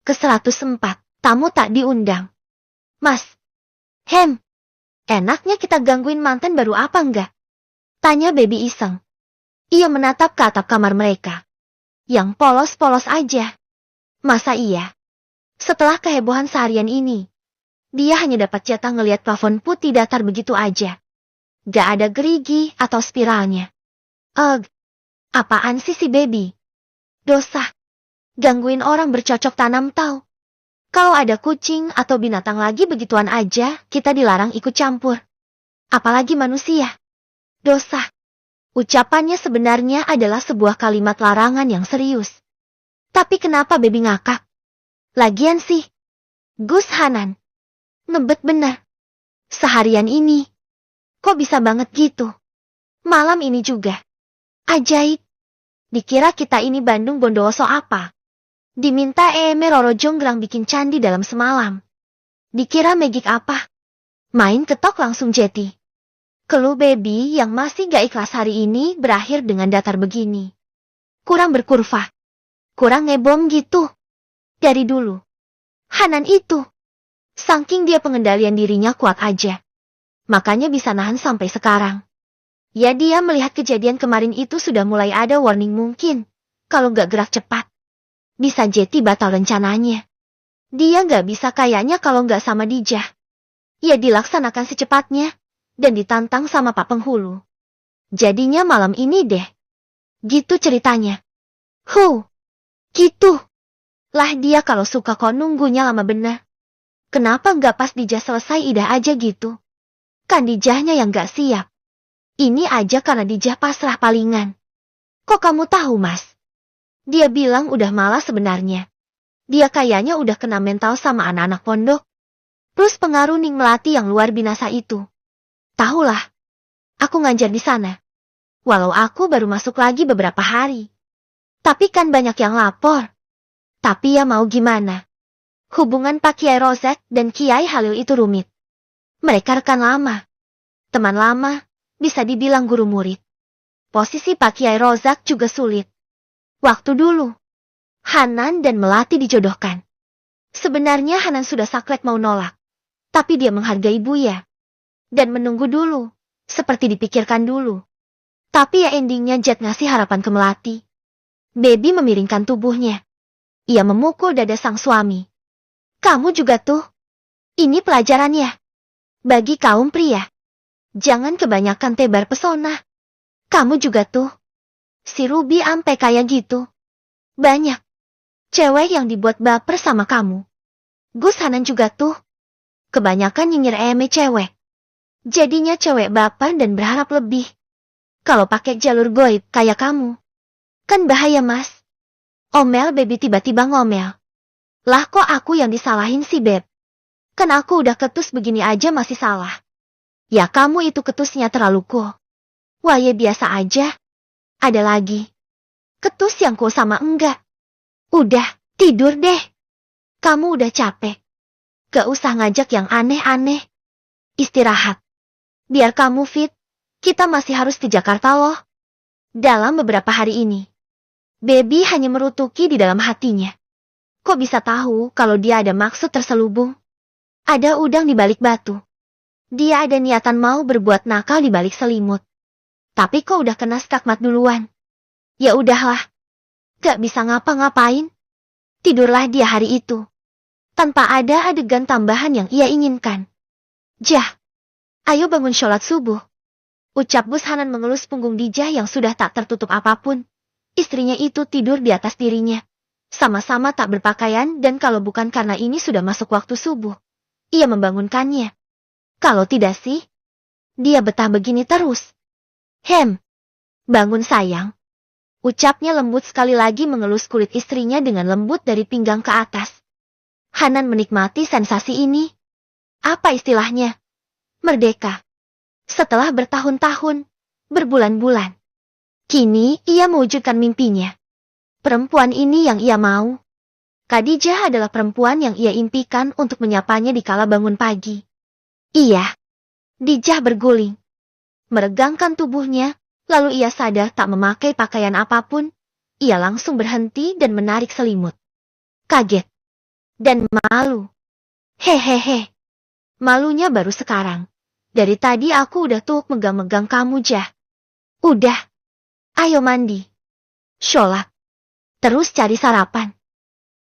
ke-104, tamu tak diundang. Mas. Enaknya kita gangguin mantan baru apa enggak? Tanya Baby iseng. Ia menatap ke atap kamar mereka. Yang polos-polos aja. Masa iya? Setelah kehebohan seharian ini, dia hanya dapat jatah ngeliat plafon putih datar begitu aja. Gak ada gerigi atau spiralnya. Apaan sih si Baby? Dosa. Gangguin orang bercocok tanam tau. Kalau ada kucing atau binatang lagi begituan aja, kita dilarang ikut campur. Apalagi manusia. Dosa. Ucapannya sebenarnya adalah sebuah kalimat larangan yang serius. Tapi kenapa Baby ngakak? Lagian sih, Gus Hanan. Ngebet bener. Seharian ini. Kok bisa banget gitu? Malam ini juga. Ajaib. Dikira kita ini Bandung Bondowoso apa? Diminta Roro Jonggrang bikin candi dalam semalam. Dikira magic apa? Main ketok langsung jeti. Keluh Baby yang masih gak ikhlas hari ini berakhir dengan datar begini. Kurang berkurva. Kurang ngebom gitu. Dari dulu. Hanan itu. Saking dia pengendalian dirinya kuat aja. Makanya bisa nahan sampai sekarang. Ya dia melihat kejadian kemarin itu sudah mulai ada warning mungkin. Kalau gak gerak cepat. Bisa jeti batal rencananya. Dia gak bisa kayaknya kalau gak sama Dijah. Ya dilaksanakan secepatnya. Dan ditantang sama Pak Penghulu. Jadinya malam ini deh. Gitu ceritanya. Gitu. Lah dia kalau suka kok nunggunya lama bener. Kenapa gak pas Dijah selesai idah aja gitu? Kan Dijahnya yang gak siap. Ini aja karena Dijah pasrah palingan. Kok kamu tahu Mas? Dia bilang udah malas sebenarnya. Dia kayaknya udah kena mental sama anak-anak pondok. Plus pengaruh Ning Melati yang luar binasa itu. Tahulah. Aku ngajar di sana. Walau aku baru masuk lagi beberapa hari. Tapi kan banyak yang lapor. Tapi ya mau gimana? Hubungan Pak Kiai Rozak dan Kiai Halil itu rumit. Mereka rekan lama. Teman lama, bisa dibilang guru murid. Posisi Pak Kiai Rozak juga sulit. Waktu dulu, Hanan dan Melati dijodohkan. Sebenarnya Hanan sudah saklek mau nolak. Tapi dia menghargai Buya. Dan menunggu dulu, seperti dipikirkan dulu. Tapi ya endingnya Jet ngasih harapan ke Melati. Baby memiringkan tubuhnya. Ia memukul dada sang suami. Kamu juga tuh. Ini pelajarannya. Bagi kaum pria. Jangan kebanyakan tebar pesona. Kamu juga tuh. Si Ruby ampe kayak gitu. Banyak. Cewek yang dibuat baper sama kamu. Gus Hanan juga tuh. Kebanyakan nyinyir cewek. Jadinya cewek baper dan berharap lebih. Kalau pakai jalur goib kayak kamu. Kan bahaya Mas. Omel Baby tiba-tiba ngomel. Lah kok aku yang disalahin sih Beb? Kan aku udah ketus begini aja masih salah. Ya kamu itu ketusnya terlalu cool. Wah ya biasa aja. Ada lagi. Ketus yang cool sama enggak. Udah, tidur deh. Kamu udah capek. Gak usah ngajak yang aneh-aneh. Istirahat. Biar kamu fit, kita masih harus ke Jakarta loh. Dalam beberapa hari ini. Baby hanya merutuki di dalam hatinya. Kok bisa tahu kalau dia ada maksud terselubung? Ada udang di balik batu. Dia ada niatan mau berbuat nakal di balik selimut. Tapi kok udah kena skakmat duluan? Ya udahlah. Gak bisa ngapa-ngapain. Tidurlah dia hari itu. Tanpa ada adegan tambahan yang ia inginkan. Jah. Ayo bangun sholat subuh. Ucap Gus Hanan mengelus punggung Dijah yang sudah tak tertutup apapun. Istrinya itu tidur di atas dirinya. Sama-sama tak berpakaian dan kalau bukan karena ini sudah masuk waktu subuh. Ia membangunkannya. Kalau tidak sih, dia betah begini terus. Bangun sayang. Ucapnya lembut sekali lagi mengelus kulit istrinya dengan lembut dari pinggang ke atas. Hanan menikmati sensasi ini. Apa istilahnya? Merdeka. Setelah bertahun-tahun, berbulan-bulan. Kini ia mewujudkan mimpinya. Perempuan ini yang ia mau. Khadijah adalah perempuan yang ia impikan untuk menyapanya di kala bangun pagi. Iya. Dijah berguling. Meregangkan tubuhnya, lalu ia sadar tak memakai pakaian apapun. Ia langsung berhenti dan menarik selimut. Kaget. Dan malu. Hehehe. Malunya baru sekarang. Dari tadi aku udah tuh megang-megang kamu, Jah. Udah. Ayo mandi. Sholat. Terus cari sarapan.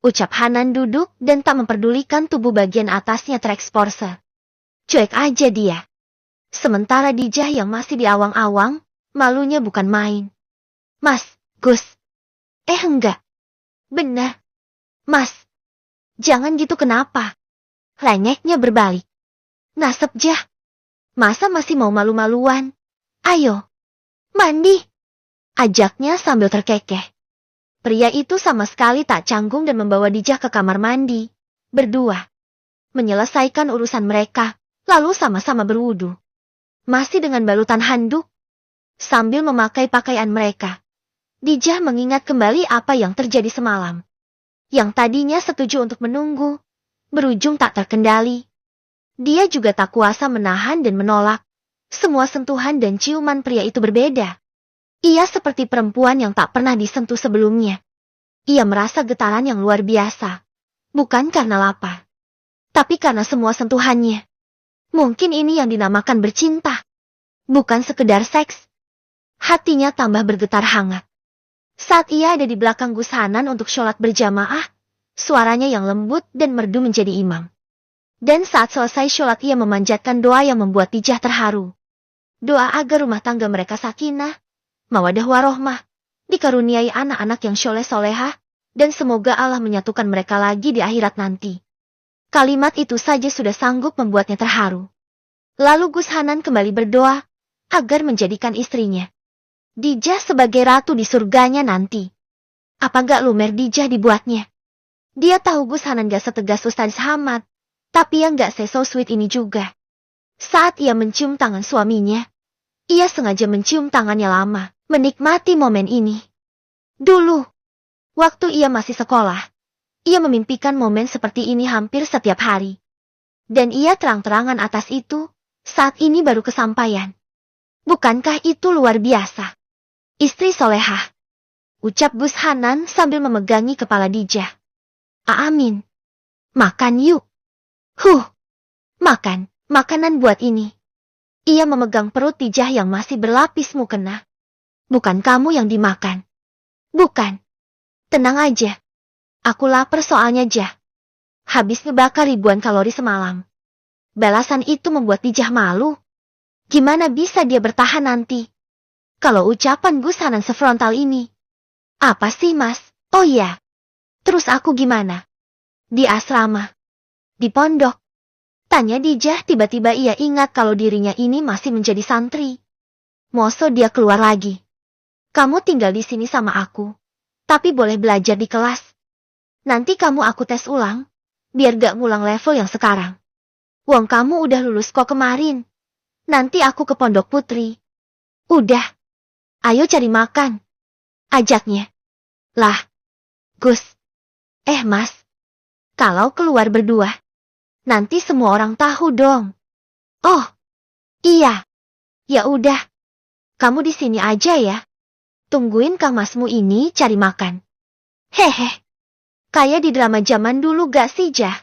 Ucap Hanan duduk dan tak memperdulikan tubuh bagian atasnya terekspose. Cuek aja dia. Sementara Dijah yang masih di awang-awang, malunya bukan main. Mas, Gus. Enggak. Benar. Mas. Jangan gitu kenapa? Lengeknya berbalik. Nasib Jah. Masa masih mau malu-maluan? Ayo. Mandi. Ajaknya sambil terkekeh. Pria itu sama sekali tak canggung dan membawa Dijah ke kamar mandi. Berdua. Menyelesaikan urusan mereka, lalu sama-sama berwudu. Masih dengan balutan handuk. Sambil memakai pakaian mereka. Dijah mengingat kembali apa yang terjadi semalam. Yang tadinya setuju untuk menunggu, berujung tak terkendali. Dia juga tak kuasa menahan dan menolak. Semua sentuhan dan ciuman pria itu berbeda. Ia seperti perempuan yang tak pernah disentuh sebelumnya. Ia merasa getaran yang luar biasa. Bukan karena lapar. Tapi karena semua sentuhannya. Mungkin ini yang dinamakan bercinta. Bukan sekedar seks. Hatinya tambah bergetar hangat. Saat ia ada di belakang Gus Hanan untuk sholat berjamaah, suaranya yang lembut dan merdu menjadi imam. Dan saat selesai sholat ia memanjatkan doa yang membuat Dijah terharu. Doa agar rumah tangga mereka sakinah, mawadah warohmah, dikaruniai anak-anak yang soleh-solehah, dan semoga Allah menyatukan mereka lagi di akhirat nanti. Kalimat itu saja sudah sanggup membuatnya terharu. Lalu Gus Hanan kembali berdoa, agar menjadikan istrinya Dijah sebagai ratu di surganya nanti. Apa gak lumer Dijah dibuatnya? Dia tahu Gus Hanan gak setegas Ustaz Hamad, tapi yang gak so sweet ini juga. Saat ia mencium tangan suaminya, ia sengaja mencium tangannya lama, menikmati momen ini. Dulu, waktu ia masih sekolah, ia memimpikan momen seperti ini hampir setiap hari. Dan ia terang-terangan atas itu, saat ini baru kesampaian. Bukankah itu luar biasa? Istri solehah. Ucap Gus Hanan sambil memegangi kepala Dijah. Amin. Makan yuk. Makan, makanan buat ini. Ia memegang perut Dijah yang masih berlapis mukena. Bukan kamu yang dimakan. Bukan. Tenang aja. Aku lapar soalnya Jah. Habis ngebakar ribuan kalori semalam. Balasan itu membuat Dijah malu. Gimana bisa dia bertahan nanti? Kalau ucapan Gus Hanan sefrontal ini. Apa sih mas? Oh iya. Terus aku gimana? Di asrama. Di pondok. Tanya Dijah, tiba-tiba ia ingat kalau dirinya ini masih menjadi santri. Moso dia keluar lagi. Kamu tinggal di sini sama aku. Tapi boleh belajar di kelas. Nanti kamu aku tes ulang. Biar gak ngulang level yang sekarang. Wong kamu udah lulus kok kemarin. Nanti aku ke pondok putri. Udah. Ayo cari makan. Ajaknya. Lah. Gus. Mas. Kalau keluar berdua. Nanti semua orang tahu dong. Oh. Iya. Ya udah. Kamu di sini aja ya. Tungguin Kang Masmu ini cari makan. Hehe. Kayak di drama zaman dulu gak sih Jah?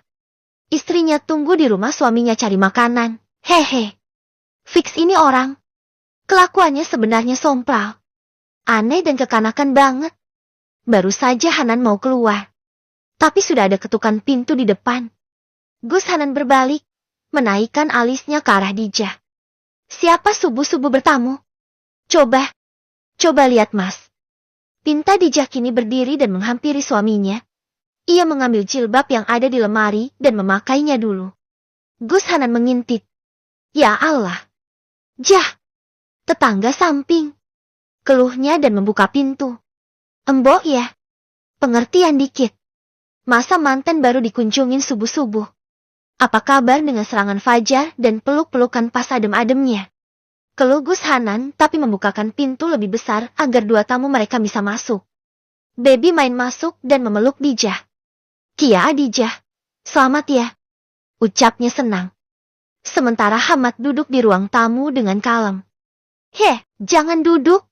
Istrinya tunggu di rumah suaminya cari makanan. Hehe. Fix ini orang. Kelakuannya sebenarnya sompral. Aneh dan kekanakan banget. Baru saja Hanan mau keluar. Tapi sudah ada ketukan pintu di depan. Gus Hanan berbalik, menaikkan alisnya ke arah Dijah. Siapa subuh-subuh bertamu? Coba lihat mas. Pinta Dijah kini berdiri dan menghampiri suaminya. Ia mengambil jilbab yang ada di lemari dan memakainya dulu. Gus Hanan mengintip. Ya Allah. Jah. Tetangga samping. Keluhnya dan membuka pintu. Embok ya. Pengertian dikit. Masa mantan baru dikunjungin subuh-subuh. Apa kabar dengan serangan fajar dan peluk-pelukan pas adem-ademnya? Keluh Gus Hanan tapi membukakan pintu lebih besar agar dua tamu mereka bisa masuk. Baby main masuk dan memeluk Dijah. Kia Dijah. Selamat ya. Ucapnya senang. Sementara Hamad duduk di ruang tamu dengan kalem. Jangan duduk.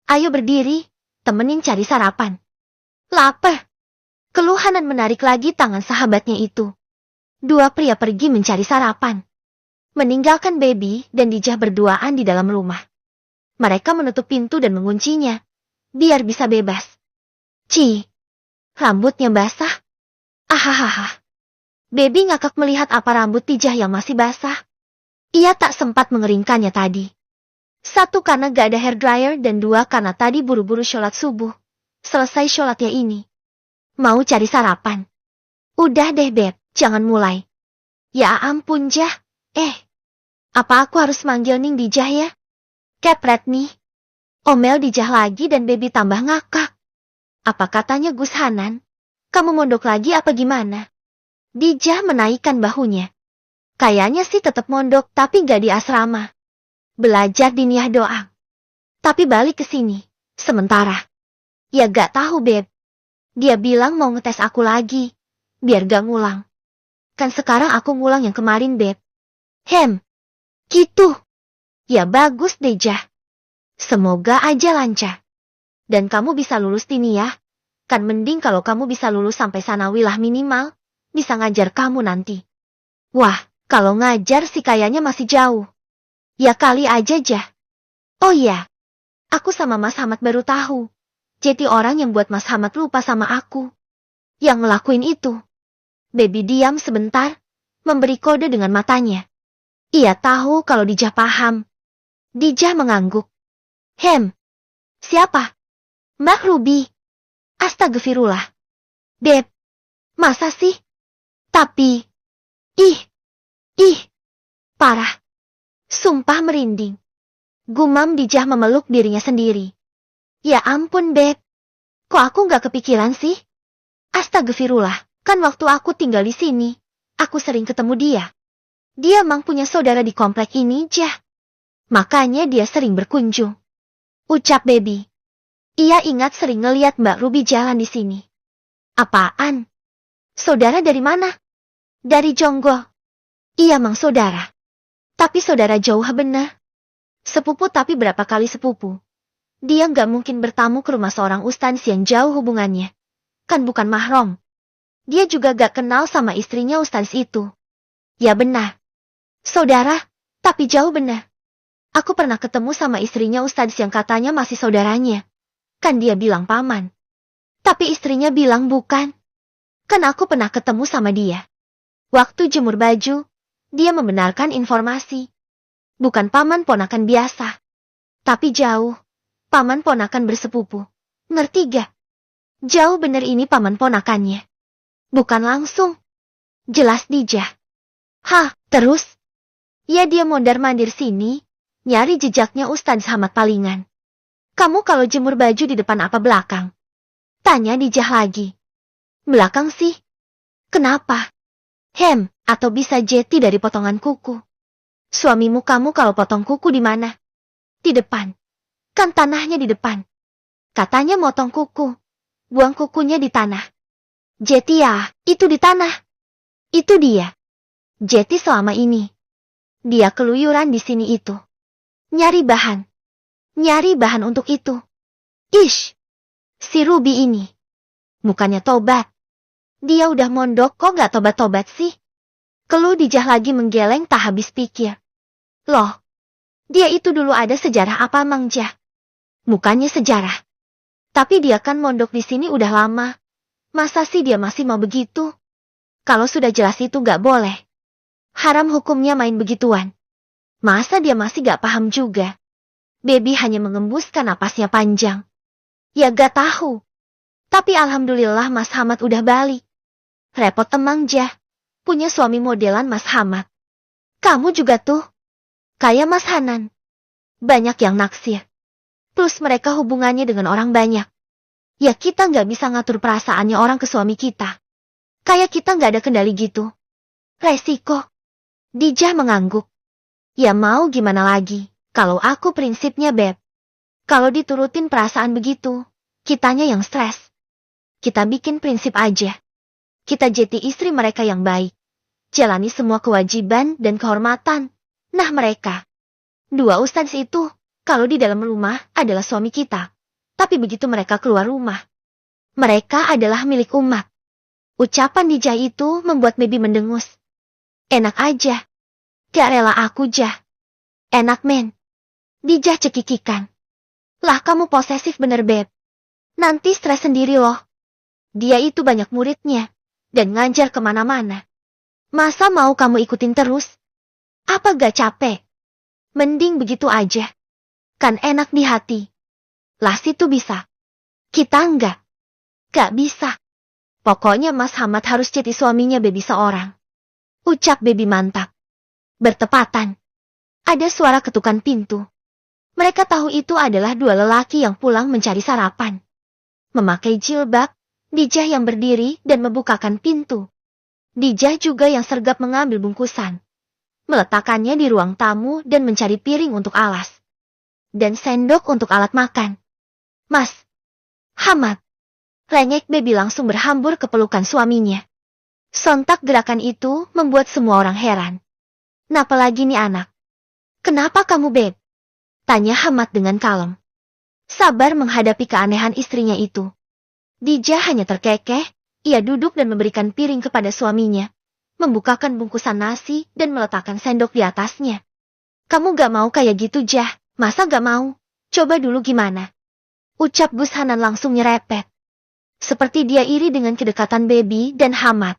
Ayo berdiri, temenin cari sarapan. Lapar. Keluhanan menarik lagi tangan sahabatnya itu. Dua pria pergi mencari sarapan. Meninggalkan Baby dan Dijah berduaan di dalam rumah. Mereka menutup pintu dan menguncinya, biar bisa bebas. Rambutnya basah. Ahahaha. Baby ngakak melihat apa rambut Dijah yang masih basah. Ia tak sempat mengeringkannya tadi. Satu karena gak ada hair dryer dan dua karena tadi buru-buru sholat subuh. Selesai sholatnya ini. Mau cari sarapan. Udah deh Beb, jangan mulai. Ya ampun Jah. Apa aku harus manggil Ning Dijah ya? Kepret nih. Omel Dijah lagi dan Baby tambah ngakak. Apa katanya Gus Hanan? Kamu mondok lagi apa gimana? Dijah menaikkan bahunya. Kayaknya sih tetap mondok tapi gak di asrama. Belajar di Niah Doang. Tapi balik ke sini. Sementara. Ya gak tahu Beb. Dia bilang mau ngetes aku lagi. Biar gak ngulang. Kan sekarang aku ngulang yang kemarin Beb. Gitu. Ya bagus deh Jah. Semoga aja lancar. Dan kamu bisa lulus di Niah. Kan mending kalau kamu bisa lulus sampai sanawilah minimal. Bisa ngajar kamu nanti. Wah, kalau ngajar sih kayaknya masih jauh. Ya kali aja Jah. Oh iya. Aku sama Mas Hamad baru tahu. Jadi orang yang buat Mas Hamad lupa sama aku. Yang ngelakuin itu. Baby diam sebentar. Memberi kode dengan matanya. Ia tahu kalau Dijah paham. Dijah mengangguk. Siapa? Mbak Ruby. Astagfirullah. Beb. Masa sih? Tapi. Parah. Sumpah merinding. Gumam Dijah memeluk dirinya sendiri. Ya ampun Beb. Kok aku gak kepikiran sih? Astagfirullah, kan waktu aku tinggal di sini, aku sering ketemu dia. Dia emang punya saudara di komplek ini, Jah. Makanya dia sering berkunjung. Ucap Baby. Ia ingat sering ngeliat Mbak Ruby jalan di sini. Apaan? Saudara dari mana? Dari Jonggo. Iya mang saudara. Tapi saudara jauh benar. Sepupu tapi berapa kali sepupu. Dia nggak mungkin bertamu ke rumah seorang ustaz yang jauh hubungannya. Kan bukan mahram. Dia juga gak kenal sama istrinya ustaz itu. Ya benar. Saudara, tapi jauh benar. Aku pernah ketemu sama istrinya ustaz yang katanya masih saudaranya. Kan dia bilang paman. Tapi istrinya bilang bukan. Kan aku pernah ketemu sama dia. Waktu jemur baju, dia membenarkan informasi. Bukan paman ponakan biasa. Tapi jauh. Paman ponakan bersepupu. Ngerti gak? Jauh bener ini paman ponakannya. Bukan langsung. Jelas Dijah. Terus? Ya dia mondar-mandir sini. Nyari jejaknya Ustadz Hamad palingan. Kamu kalau jemur baju di depan apa belakang? Tanya Dijah lagi. Belakang sih. Kenapa? Atau bisa jeti dari potongan kuku. Suamimu kamu kalau potong kuku di mana? Di depan. Kan tanahnya di depan. Katanya motong kuku. Buang kukunya di tanah. Jeti ya, itu di tanah. Itu dia. Jeti selama ini. Dia keluyuran di sini itu. Nyari bahan untuk itu. Si Ruby ini. Mukanya tobat. Dia udah mondok kok gak tobat-tobat sih? Keluh Dijah lagi menggeleng tak habis pikir. Loh, dia itu dulu ada sejarah apa Mang Jah? Mukanya sejarah. Tapi dia kan mondok di sini udah lama. Masa sih dia masih mau begitu? Kalau sudah jelas itu gak boleh. Haram hukumnya main begituan. Masa dia masih gak paham juga? Baby hanya mengembuskan napasnya panjang. Ya gak tahu. Tapi alhamdulillah Mas Hamad udah balik. Repot emang Jah. Punya suami modelan Mas Hamad. Kamu juga tuh. Kayak Mas Hanan. Banyak yang naksir. Plus mereka hubungannya dengan orang banyak. Ya kita nggak bisa ngatur perasaannya orang ke suami kita. Kayak kita nggak ada kendali gitu. Resiko. Dijah mengangguk. Ya mau gimana lagi, kalau aku prinsipnya Beb. Kalau diturutin perasaan begitu, kitanya yang stres. Kita bikin prinsip aja. Kita jadi istri mereka yang baik. Jalani semua kewajiban dan kehormatan. Nah mereka. Dua ustadz itu. Kalau di dalam rumah adalah suami kita. Tapi begitu mereka keluar rumah. Mereka adalah milik umat. Ucapan Dijah itu membuat Baby mendengus. Enak aja. Gak rela aku, Jah. Enak, men. Dijah cekikikan. Lah kamu posesif bener, Beb. Nanti stres sendiri loh. Dia itu banyak muridnya. Dan ngajar kemana-mana. Masa mau kamu ikutin terus? Apa gak capek? Mending begitu aja. Kan enak di hati. Lah situ bisa. Kita enggak. Gak bisa. Pokoknya Mas Hamad harus jadi suaminya Baby seorang. Ucap Baby mantap. Bertepatan. Ada suara ketukan pintu. Mereka tahu itu adalah dua lelaki yang pulang mencari sarapan. Memakai jilbab, Dijah yang berdiri dan membukakan pintu. Dijah juga yang sergap mengambil bungkusan. Meletakkannya di ruang tamu dan mencari piring untuk alas. Dan sendok untuk alat makan. Mas Hamad. Rengek Baby langsung berhambur ke pelukan suaminya. Sontak gerakan itu membuat semua orang heran. Napa lagi nih anak? Kenapa kamu, Beb? Tanya Hamad dengan kalem. Sabar menghadapi keanehan istrinya itu. Dijah hanya terkekeh, ia duduk dan memberikan piring kepada suaminya. Membukakan bungkusan nasi dan meletakkan sendok di atasnya. Kamu gak mau kayak gitu, Jah? Masa gak mau? Coba dulu gimana? Ucap Gus Hanan langsung nyerepet. Seperti dia iri dengan kedekatan Baby dan Hamad.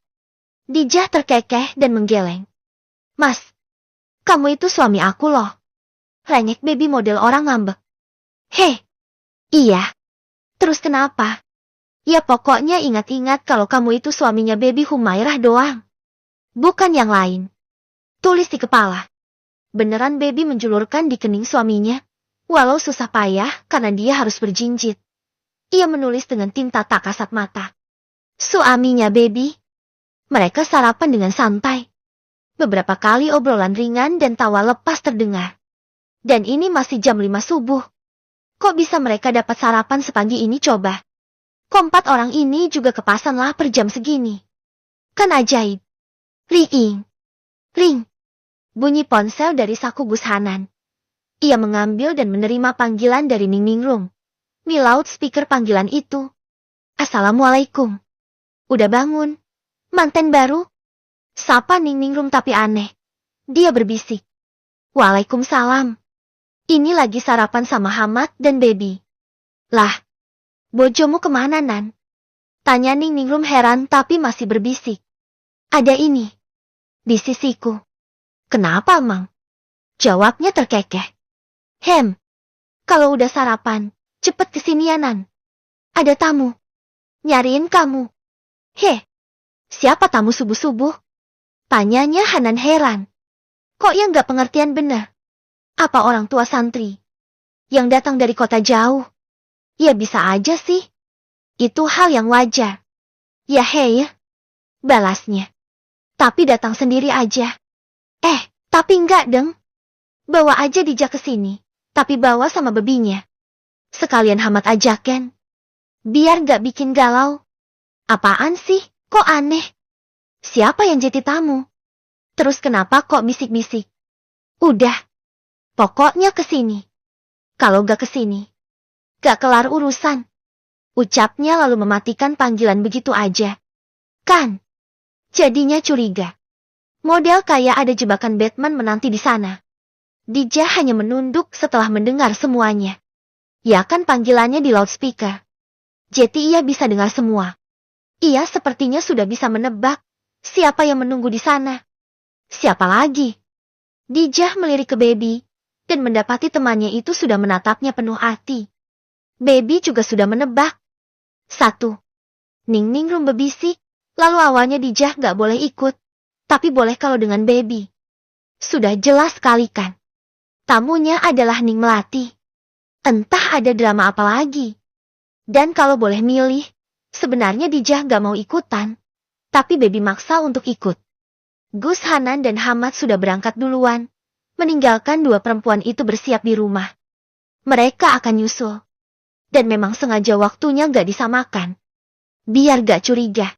Dijah terkekeh dan menggeleng. Mas, kamu itu suami aku loh. Rengek Baby model orang ngambek. Heh, iya. Terus kenapa? Ya pokoknya ingat-ingat kalau kamu itu suaminya Baby Humairah doang. Bukan yang lain. Tulis di kepala. Beneran Baby menjulurkan di kening suaminya. Walau susah payah karena dia harus berjinjit. Ia menulis dengan tinta tak kasat mata. Suaminya Baby. Mereka sarapan dengan santai. Beberapa kali obrolan ringan dan tawa lepas terdengar. Dan ini masih jam 5 subuh. Kok bisa mereka dapat sarapan sepagi ini coba? Keempat orang ini juga kepasan lapar jam segini. Kan ajaib. Ring. Ring. Bunyi ponsel dari saku Gus Hanan. Ia mengambil dan menerima panggilan dari Ning Ningrum. Di loudspeaker panggilan itu. Assalamualaikum. Udah bangun? Manten baru? Sapa Ning Ningrum tapi aneh. Dia berbisik. Waalaikumsalam. Ini lagi sarapan sama Hamad dan Baby. Lah, bojomu kemana, Nan? Tanya Ning Ningrum heran tapi masih berbisik. Ada ini. Di sisiku. Kenapa, Mang? Jawabnya terkekeh. Kalau udah sarapan, cepet kesini ya, Nan. Ada tamu. Nyariin kamu. Siapa tamu subuh-subuh? Tanyanya Hanan heran. Kok yang gak pengertian bener? Apa orang tua santri? Yang datang dari kota jauh? Ya bisa aja sih. Itu hal yang wajar. Ya balasnya. Tapi datang sendiri aja. Tapi enggak deng. Bawa aja Dijah ke sini. Tapi bawa sama bebinya. Sekalian Hamad ajaken. Biar gak bikin galau. Apaan sih? Kok aneh? Siapa yang jadi tamu? Terus kenapa kok bisik-bisik? Udah. Pokoknya kesini. Kalau gak kesini, gak kelar urusan. Ucapnya lalu mematikan panggilan begitu aja. Kan? Jadinya curiga. Model kayak ada jebakan Batman menanti di sana. Dijah hanya menunduk setelah mendengar semuanya. Ya kan panggilannya di loudspeaker. Jadi ia bisa dengar semua. Ia sepertinya sudah bisa menebak siapa yang menunggu di sana. Siapa lagi? Dijah melirik ke Baby dan mendapati temannya itu sudah menatapnya penuh hati. Baby juga sudah menebak. 1. Ning Ningrum berbisik, lalu awalnya Dijah gak boleh ikut, tapi boleh kalau dengan Baby. Sudah jelas sekali kan. Tamunya adalah Ning Melati. Entah ada drama apa lagi. Dan kalau boleh milih, sebenarnya Dijah gak mau ikutan, tapi Baby maksa untuk ikut. Gus Hanan dan Hamad sudah berangkat duluan, meninggalkan dua perempuan itu bersiap di rumah. Mereka akan nyusul. Dan memang sengaja waktunya gak disamakan. Biar gak curiga.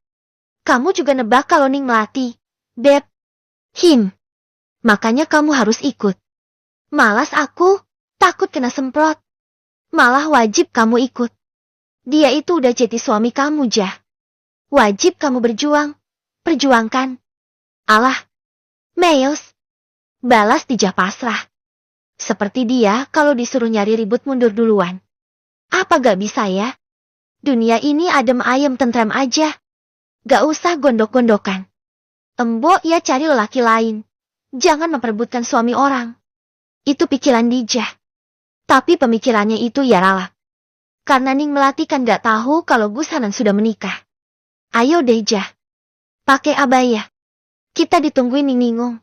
Kamu juga nebak kalau Ning Melati, Beb. Makanya kamu harus ikut. Malas aku, takut kena semprot. Malah wajib kamu ikut. Dia itu udah jadi suami kamu, Jah. Wajib kamu berjuang. Perjuangkan. Alah, Meos. Balas Dijah pasrah. Seperti dia kalau disuruh nyari ribut mundur duluan. Apa gak bisa ya? Dunia ini adem ayem tentrem aja. Gak usah gondok-gondokan. Embok ya cari lelaki lain. Jangan memperebutkan suami orang. Itu pikiran Dijah. Tapi pemikirannya itu ya ralat. Karena Ning Melati kan gak tahu kalau Gus Hanan sudah menikah. Ayo Dijah. Pakai abaya. Kita ditungguin Ning Ningung.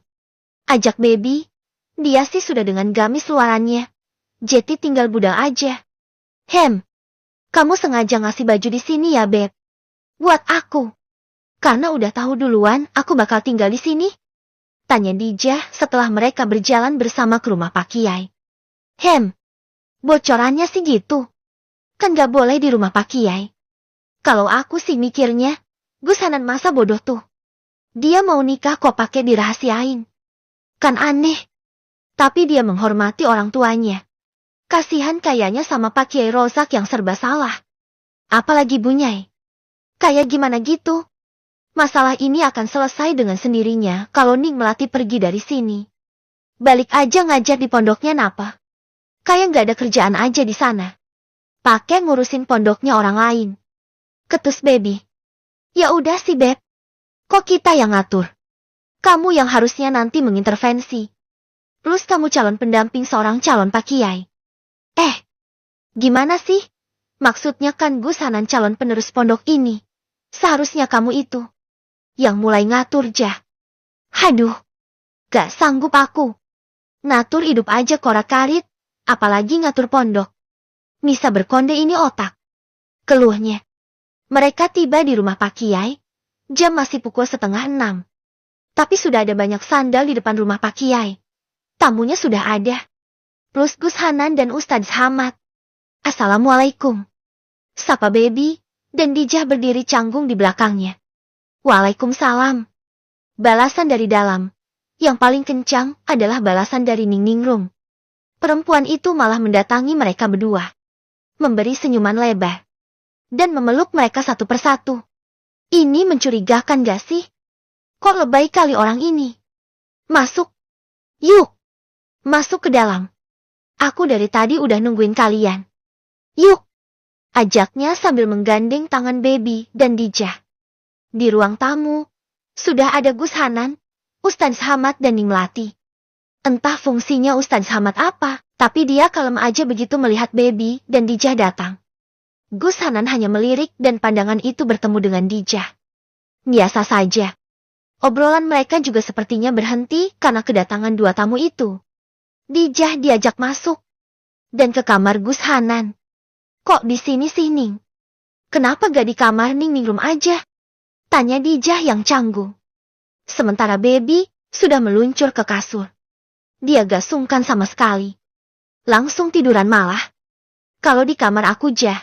Ajak baby. Dia sih sudah dengan gamis luarannya. Jeti tinggal budal aja. Kamu sengaja ngasih baju di sini ya, Beb? Buat aku. Karena udah tahu duluan aku bakal tinggal di sini? Tanya Dijah setelah mereka berjalan bersama ke rumah Pak Kiai. Bocorannya sih gitu. Kan gak boleh di rumah Pak Kiai. Kalau aku sih mikirnya, Gus Hanan masa bodoh tuh. Dia mau nikah kok pakai dirahasiain. Kan aneh. Tapi dia menghormati orang tuanya. Kasihan kayaknya sama Pak Kiai Rozak yang serba salah. Apalagi Bunyai. Kayak gimana gitu? Masalah ini akan selesai dengan sendirinya kalau Ning Melati pergi dari sini. Balik aja ngajar di pondoknya napa? Kayak gak ada kerjaan aja di sana. Pakai ngurusin pondoknya orang lain. Ketus baby. Ya udah sih Beb. Kok kita yang ngatur? Kamu yang harusnya nanti mengintervensi. Plus kamu calon pendamping seorang calon Pak Kiai. Gimana sih? Maksudnya kan Gus Hanan calon penerus pondok ini. Seharusnya kamu itu yang mulai ngatur Jah. Haduh. Gak sanggup aku. Ngatur hidup aja korak-karit. Apalagi ngatur pondok. Misa berkonde ini otak. Keluhnya. Mereka tiba di rumah Pak Kiai. Jam masih pukul 5:30. Tapi sudah ada banyak sandal di depan rumah Pak Kiai. Tamunya sudah ada. Plus Gus Hanan dan Ustadz Hamad. Assalamualaikum. Sapa baby, dan Dijah berdiri canggung di belakangnya. Waalaikumsalam. Balasan dari dalam. Yang paling kencang adalah balasan dari Ning Ningrum. Perempuan itu malah mendatangi mereka berdua. Memberi senyuman lebar. Dan memeluk mereka satu persatu. Ini mencurigakan gak sih? Kok lebay kali orang ini? Masuk. Yuk. Masuk ke dalam. Aku dari tadi udah nungguin kalian. Yuk. Ajaknya sambil menggandeng tangan baby dan Dijah. Di ruang tamu, sudah ada Gus Hanan, Ustadz Hamad dan Ning Melati. Entah fungsinya Ustadz Hamad apa, tapi dia kalem aja begitu melihat baby dan Dijah datang. Gus Hanan hanya melirik dan pandangan itu bertemu dengan Dijah. Biasa saja. Obrolan mereka juga sepertinya berhenti karena kedatangan dua tamu itu. Dijah diajak masuk. Dan ke kamar Gus Hanan. Kok di sini sih Ning? Kenapa gak di kamar Ning Ningrum aja? Tanya Dijah yang canggung. Sementara baby sudah meluncur ke kasur. Dia gak sungkan sama sekali. Langsung tiduran malah. Kalau di kamar aku Jah.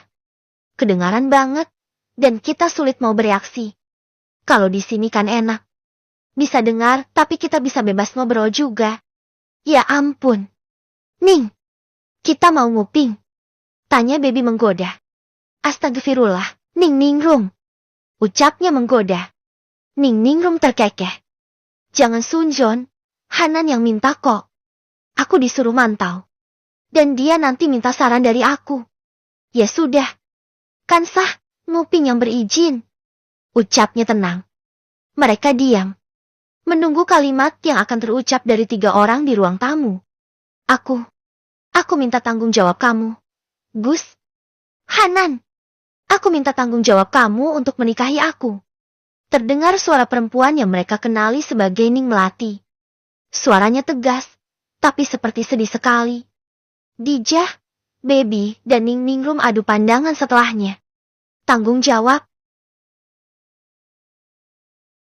Kedengaran banget. Dan kita sulit mau bereaksi. Kalau di sini kan enak. Bisa dengar tapi kita bisa bebas ngobrol juga. Ya ampun. Ning. Kita mau nguping. Tanya baby menggoda. Astagfirullah. Ning Ningrum. Ucapnya menggoda. Ning Ningrum terkekeh. Jangan sunjon. Hanan yang minta kok. Aku disuruh mantau. Dan dia nanti minta saran dari aku. Ya sudah. Kan sah, nguping yang berizin. Ucapnya tenang. Mereka diam. Menunggu kalimat yang akan terucap dari 3 orang di ruang tamu. Aku minta tanggung jawab kamu. Gus. Hanan. Aku minta tanggung jawab kamu untuk menikahi aku. Terdengar suara perempuan yang mereka kenali sebagai Ning Melati. Suaranya tegas, tapi seperti sedih sekali. Dijah, baby, dan Ning Ningrum adu pandangan setelahnya. Tanggung jawab?